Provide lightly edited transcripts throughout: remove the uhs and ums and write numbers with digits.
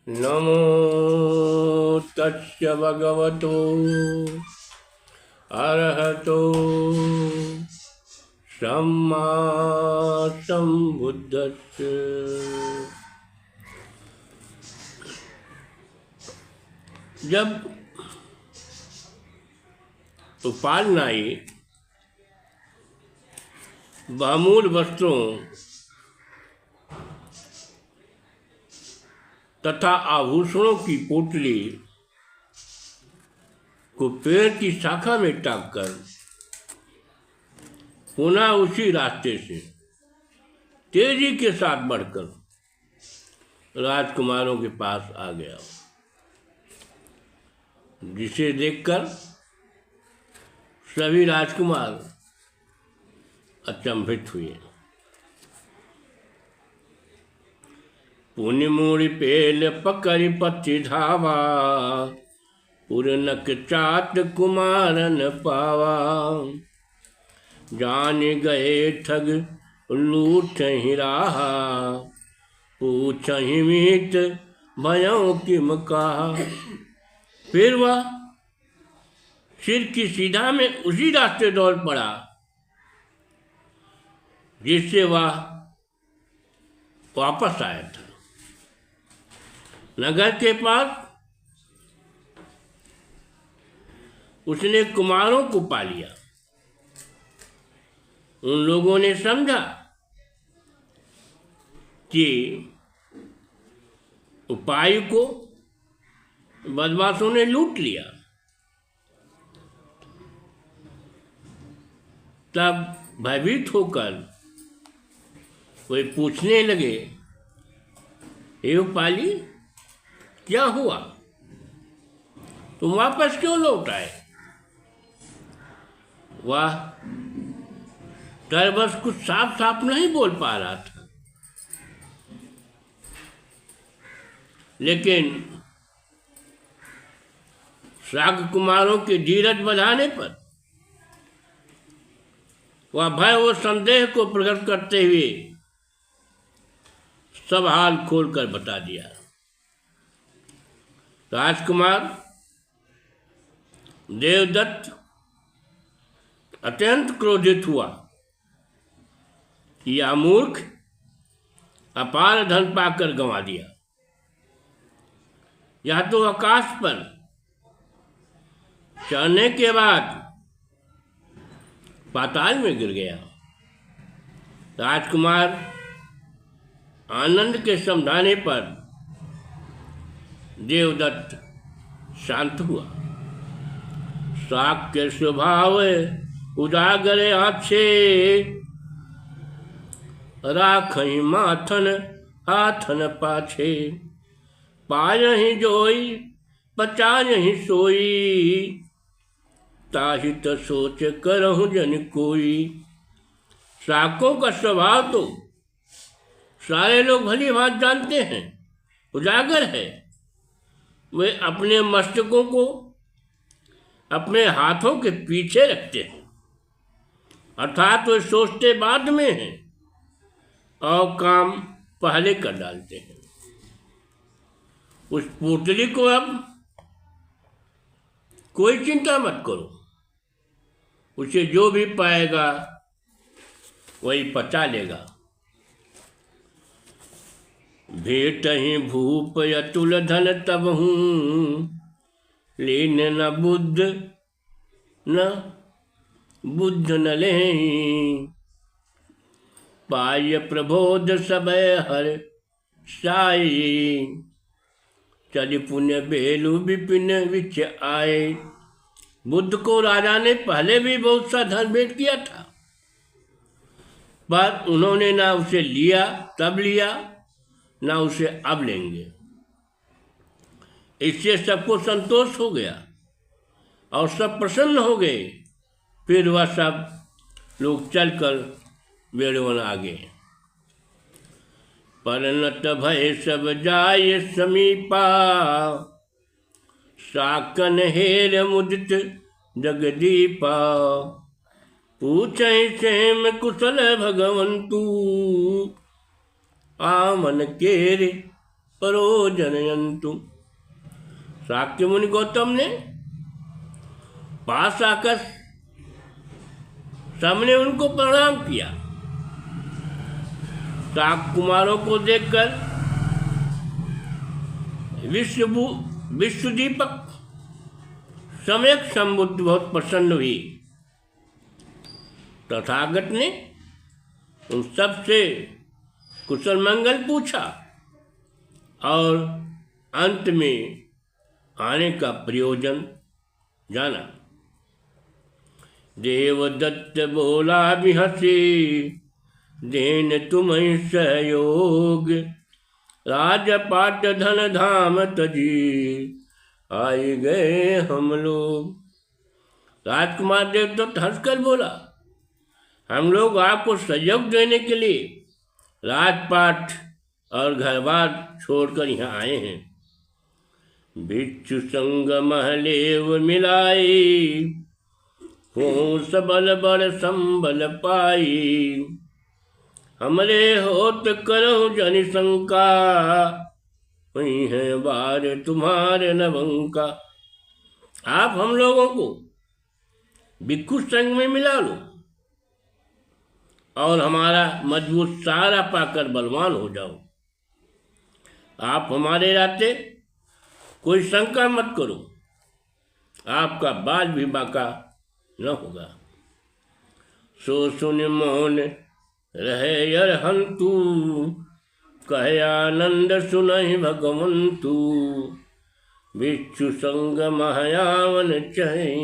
नमो तस्य भगवतो अरहतो सम्मा सम्बुद्धस्य। जब उपालनाई बहुमूल्य वस्त्रों तथा आभूषणों की पोटली को पेड़ की शाखा में टांगकर पुनः उसी रास्ते से तेजी के साथ बढ़कर राजकुमारों के पास आ गया, जिसे देखकर सभी राजकुमार अचंभित हुए। पुनि मूड़ी पेल पकड़ पति धावा, पुरनक चाट कुमारन पावा। जान गए ठग लूट ही राहा, पूछ ही मीत भयों किम कहा। फिर वह सिर की सीधा में उसी रास्ते दौड़ पड़ा जिससे वह वापस आया था। नगर के पास उसने कुमारों को पा लिया। उन लोगों ने समझा कि उपाय को बदमाशों ने लूट लिया। तब भयभीत होकर वे पूछने लगे, हे उपाली, क्या हुआ? तुम वापस क्यों लौट आए? वह बस कुछ साफ साफ नहीं बोल पा रहा था, लेकिन शाक कुमारों के धीरज बढ़ाने पर वह भय और संदेह को प्रकट करते हुए सब हाल खोलकर बता दिया। राजकुमार देवदत्त अत्यंत क्रोधित हुआ कि यह मूर्ख अपार धन पाकर गंवा दिया। यह तो आकाश पर चढ़ने के बाद पाताल में गिर गया। राजकुमार आनंद के समझाने पर देवदत्त शांत हुआ। शाक के स्वभाव उजागर आछे, राखहि माथन हाथन पाछे। पायहि जोई पचायहि सोई, ताहि त सोच करहु जन कोई। शाकों का स्वभाव तो सारे लोग भली भांति जानते हैं, उजागर है। वे अपने मस्तकों को अपने हाथों के पीछे रखते हैं, अर्थात वे सोचते बाद में हैं और काम पहले कर डालते हैं। उस पोटली को अब कोई चिंता मत करो, उसे जो भी पाएगा वही पचा लेगा। भेट ही भूप अतुल धन तब हूँ, लीन न बुद्ध न लें। पाय प्रबोध सब हर साई, चल पुण्य बेलु विपिन विच आए। बुद्ध को राजा ने पहले भी बहुत सा धन भेंट किया था, पर उन्होंने ना उसे लिया तब लिया, ना उसे अब लेंगे। इससे सबको संतोष हो गया और सब प्रसन्न हो गए। फिर वह सब लोग चलकर बेड़वन आ गए। परनत भय सब जाय समीपा, साकन हेर मुदित जगदीपा। पूछहि सेम कुशल भगवंतु, आमन केरे परो जनयन्तु। शाक्य मुनि गौतम ने पास आकर सबने उनको प्रणाम किया। शाक कुमारों को देखकर विश्वदीपक सम्यक संबुद्ध बहुत प्रसन्न हुई। तथागत ने उन सबसे कुशल मंगल पूछा और अंत में आने का प्रयोजन जाना। देवदत्त बोला भी हंसी, देन तुम्हें सहयोग, राजपाट धन धाम तजी, आए गए हम लोग। राजकुमार देवदत्त हंसकर बोला, हम लोग आपको सहयोग देने के लिए राजपाट और घर बार छोड़कर यहाँ आए हैं। भिक्षु संग महलेव मिलाई, हो सबल बड़ संबल पाई, हमरे होत करो जन शंका, वही है बार तुम्हारे नवंका। आप हम लोगों को भिक्षु संग में मिला लो और हमारा मजबूत सहारा पाकर बलवान हो जाओ। आप हमारे रहते कोई शंका मत करो, आपका बाल भी बाका न होगा। सो सुन मौन रहे अरहंतु, कहे आनंद सुनहि भगवंतु, भिक्षु संग महायावन चहि,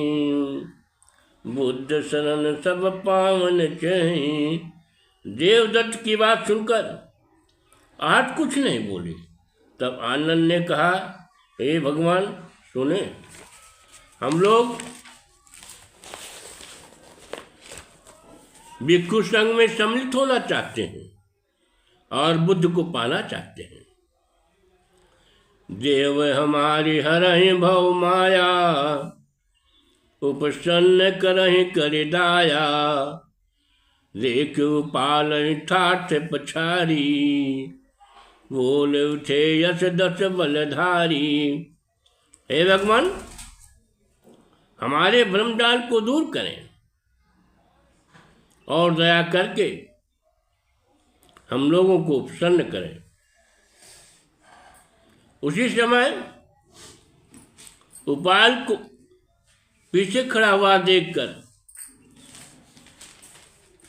बुद्ध शरण सब पावन चहि। देवदत्त की बात सुनकर आज कुछ नहीं बोले। तब आनंद ने कहा, हे भगवान सुने, हम लोग भिक्षु संघ में सम्मिलित होना चाहते हैं और बुद्ध को पाना चाहते हैं। देव हमारी हरहि भव माया, उपसन्न करहि कर दाया, देखो पालहि ठाठ पछारी, बोल उठे यश दस बलधारी। हे भगवान, हमारे भ्रमजाल को दूर करें और दया करके हम लोगों को प्रसन्न करें। उसी समय उपाल को पीछे खड़ा हुआ देखकर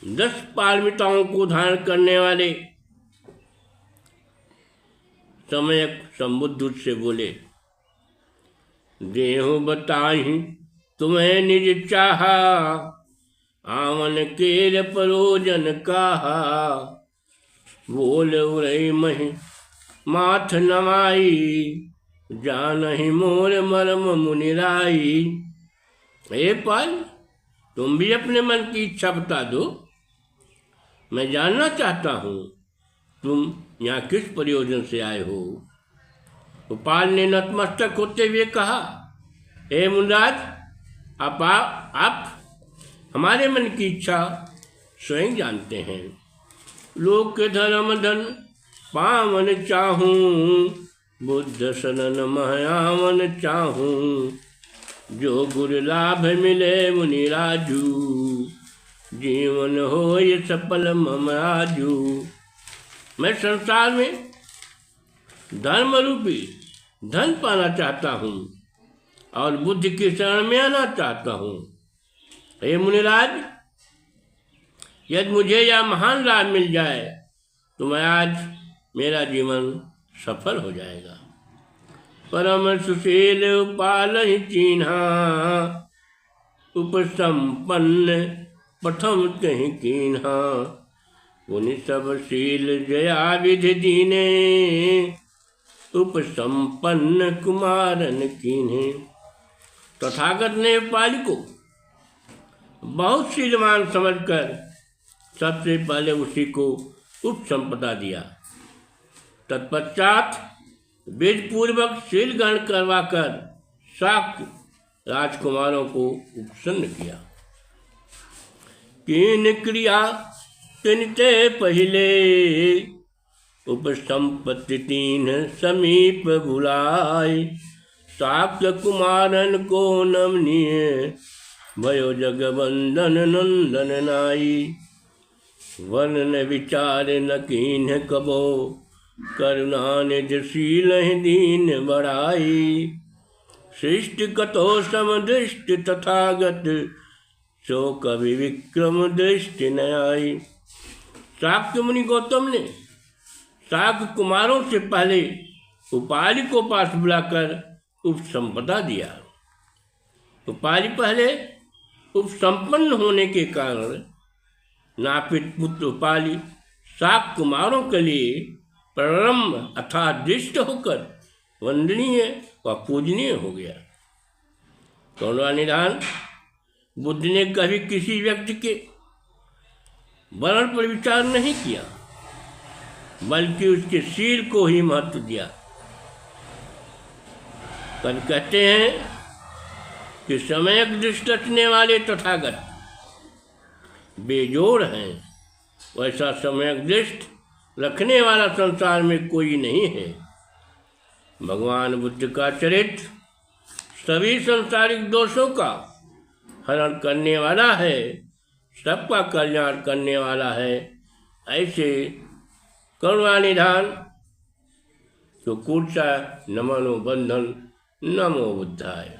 10 पारमिताओं को धारण करने वाले सम्यक संबुद्ध से बोले, देहु बताहि तुम्हें निज चाहा, आवन केर परोजन काहा, बोल उरई महि माथ नवाई, जानहि मोर मर्म मुनिराई। हे पाल, तुम भी अपने मन की इच्छा बता दो, मैं जानना चाहता हूँ तुम यहाँ किस प्रयोजन से आए हो। गोपाल ने नतमस्तक होते हुए कहा, हे मुनिराज, आप हमारे मन की इच्छा स्वयं जानते हैं। लोक धर्म धन पावन चाहूं, बुद्ध शरण महायावन चाहूं, जो गुरु लाभ मिले मुनिराजू, जीवन हो ये सफल मम आजू। मैं संसार में धर्म रूपी धन पाना चाहता हूँ और बुद्धि की शरण में आना चाहता हूँ। हे मुनिराज, यदि मुझे यह महान लाभ मिल जाए तो मैं आज मेरा जीवन सफल हो जाएगा। परम सुशील उपाल ही चीन्हा, उपसंपन्न प्रथम कहीं कीन्हा, पुनि सब शील जया विधि दीने, उपसंपन्न कुमारन कीन्हे। तथागत ने उपाल को बहुत शीलवान समझकर सबसे पहले उसी को उपसंपदा दिया। तत्पश्चात वेद पूर्वक शील ग्रहण करवाकर शाक्य राजकुमारों को उपसन्न किया। कीन क्रिया तिनते पहले, उपसंपत्ति तीन समीप बुलाए। शाक्य कुमारन को नमनीय भयो जगवंदन नंदन नाई। वर्णन विचार न कीन्ह कबो करुणा निज शील दीन बढ़ाई। सृष्टि कतो समदृष्टि तथागत सो कवि विक्रम दृष्टि न आई। शाक्य मुनि गौतम ने शाक्य कुमारों से पहले उपालि को पास बुलाकर उपसंपदा दिया। उपालि पहले उपसंपन्न होने के कारण नापित पुत्र उपालि शाक्य कुमारों के लिए परम अर्थात दृष्ट होकर वंदनीय व पूजनीय हो गया। कौनवा निधान बुद्ध ने कभी किसी व्यक्ति के वर्ण पर विचार नहीं किया, बल्कि उसके शील को ही महत्व दिया। कभी कहते हैं कि समय दृष्टि रखने वाले तथागत बेजोड़ हैं, वैसा समय दृष्टि रखने वाला संसार में कोई नहीं है। भगवान बुद्ध का चरित्र सभी सांसारिक दोषों का हरण करने वाला है, सबका कल्याण करने वाला है। ऐसे करुणा निधान जो कूर्चा न मनो बंधन नमो बुद्धाय।